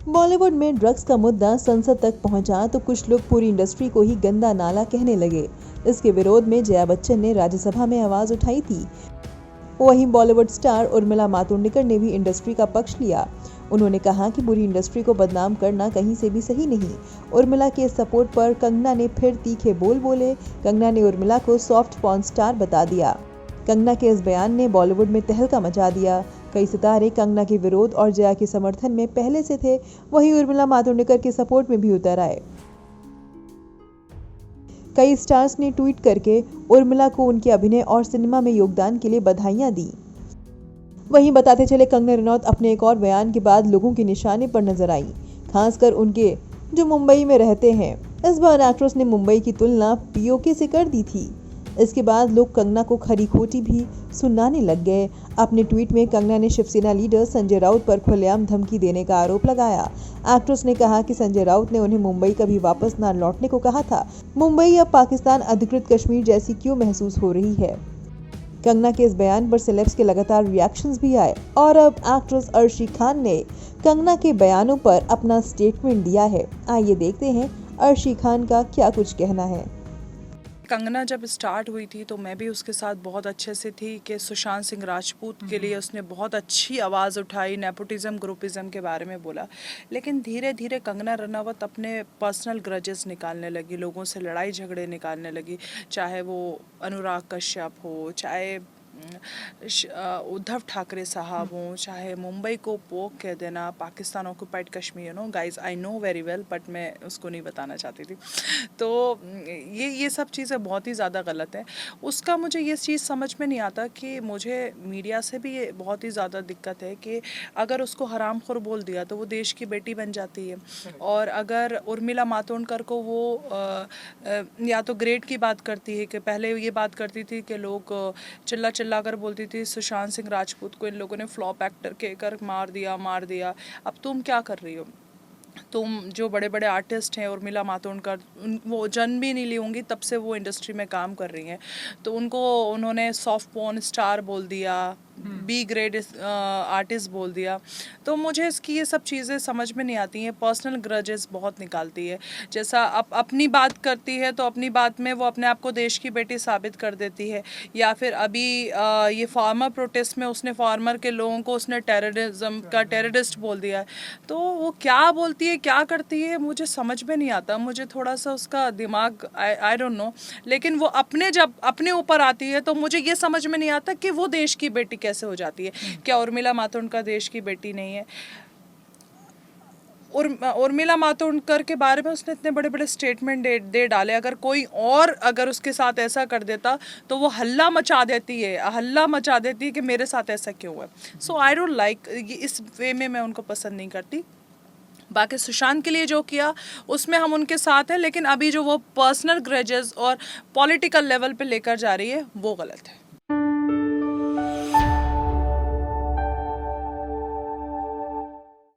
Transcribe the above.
बॉलीवुड में ड्रग्स का मुद्दा संसद तक पहुंचा तो कुछ लोग पूरी इंडस्ट्री को ही गंदा नाला कहने लगे। इसके विरोध में जया बच्चन ने राज्यसभा में आवाज उठाई थी। वहीं बॉलीवुड स्टार उर्मिला मातोंडकर ने भी इंडस्ट्री का पक्ष लिया। उन्होंने कहा कि पूरी इंडस्ट्री को बदनाम करना कहीं से भी सही नहीं। उर्मिला के सपोर्ट पर कंगना ने फिर तीखे बोल बोले। कंगना ने उर्मिला को सॉफ्ट पॉर्न स्टार बता दिया। कंगना के इस बयान ने बॉलीवुड में तहलका मचा दिया। कई सितारे कंगना के विरोध और जया के समर्थन में पहले से थे, वहीं उर्मिला मातोंडकर के सपोर्ट में भी उतर आए। कई स्टार्स ने ट्वीट करके उर्मिला को उनके अभिनय और सिनेमा में योगदान के लिए बधाइयां दी। वहीं बताते चले कंगना रनौत अपने एक और बयान के बाद लोगों के निशाने पर नजर आई, खासकर उनके जो मुंबई में रहते हैं। इस बार एक्ट्रेस ने मुंबई की तुलना पीओके से कर दी थी। इसके बाद लोग कंगना को खरी खोटी भी सुनाने लग गए। अपने ट्वीट में कंगना ने शिवसेना लीडर संजय राउत पर खुलेआम धमकी देने का आरोप लगाया। एक्ट्रेस ने कहा कि संजय राउत ने उन्हें मुंबई कभी वापस न लौटने को कहा था। मुंबई अब पाकिस्तान अधिकृत कश्मीर जैसी क्यों महसूस हो रही है। कंगना के इस बयान पर सेलेब्स के लगातार रिएक्शंस भी आए और अब एक्ट्रेस अर्शी खान ने कंगना के बयानों पर अपना स्टेटमेंट दिया है। आइए देखते हैं अर्शी खान का क्या कुछ कहना है। कंगना जब स्टार्ट हुई थी तो मैं भी उसके साथ बहुत अच्छे से थी कि सुशांत सिंह राजपूत के लिए उसने बहुत अच्छी आवाज़ उठाई, नेपोटिज्म ग्रुपिज्म के बारे में बोला। लेकिन धीरे धीरे कंगना रनावत अपने पर्सनल ग्रजेस निकालने लगी, लोगों से लड़ाई झगड़े निकालने लगी, चाहे वो अनुराग कश्यप हो, चाहे उद्धव ठाकरे साहब हों, चाहे मुंबई को पोक कह देना, Pakistan occupied Kashmir. No guys, I know very well, but मैं उसको नहीं बताना चाहती थी। तो ये सब चीज़ें बहुत ही ज़्यादा गलत है। उसका मुझे ये चीज़ समझ में नहीं आता कि मुझे मीडिया से भी ये बहुत ही ज़्यादा दिक्कत है कि अगर उसको हरामखोर बोल दिया तो वो देश की बेटी बन जाती है। और अगर उर्मिला मातोंडकर को वो या तो ग्रेड की बात करती है कि पहले ये बात करती थी कि लोग चिल्ला कर बोलती थी सुशांत सिंह राजपूत को इन लोगों ने फ्लॉप एक्टर कहकर मार दिया। अब तुम क्या कर रही हो? तुम जो बड़े बड़े आर्टिस्ट हैं, उर्मिला मातोंडकर, वो जन्म भी नहीं ली होंगी तब से वो इंडस्ट्री में काम कर रही हैं, तो उनको उन्होंने सॉफ्ट पॉर्न स्टार बोल दिया, बी ग्रेड आर्टिस्ट बोल दिया। तो मुझे इसकी ये सब चीज़ें समझ में नहीं आती हैं। पर्सनल ग्रजेस बहुत निकालती है। जैसा अपनी बात करती है तो अपनी बात में वो अपने आप को देश की बेटी साबित कर देती है। या फिर अभी ये फार्मर प्रोटेस्ट में उसने फार्मर के लोगों को उसने टेररिज्म का टेररिस्ट बोल दिया है। तो वो क्या बोलती है, क्या करती है, मुझे समझ में नहीं आता। मुझे थोड़ा सा उसका दिमाग आई डोंट नो। लेकिन वो जब अपने ऊपर आती है तो मुझे ये समझ में नहीं आता कि वो देश की बेटी कैसे हो जाती है। क्या उर्मिला मातोंडकर देश की बेटी नहीं है? उर्मिला मातोंडकर के बारे में उसने इतने बड़े बड़े स्टेटमेंट दे डाले। अगर कोई और अगर उसके साथ ऐसा कर देता तो वो हल्ला मचा देती है कि मेरे साथ ऐसा क्यों हुआ। सो आई डोंट लाइक, इस वे में मैं उनको पसंद नहीं करती। बाकी सुशांत के लिए जो किया उसमें हम उनके साथ हैं, लेकिन अभी जो वो पर्सनल ग्रजेस और पॉलिटिकल लेवल पे लेकर जा रही है वो गलत है।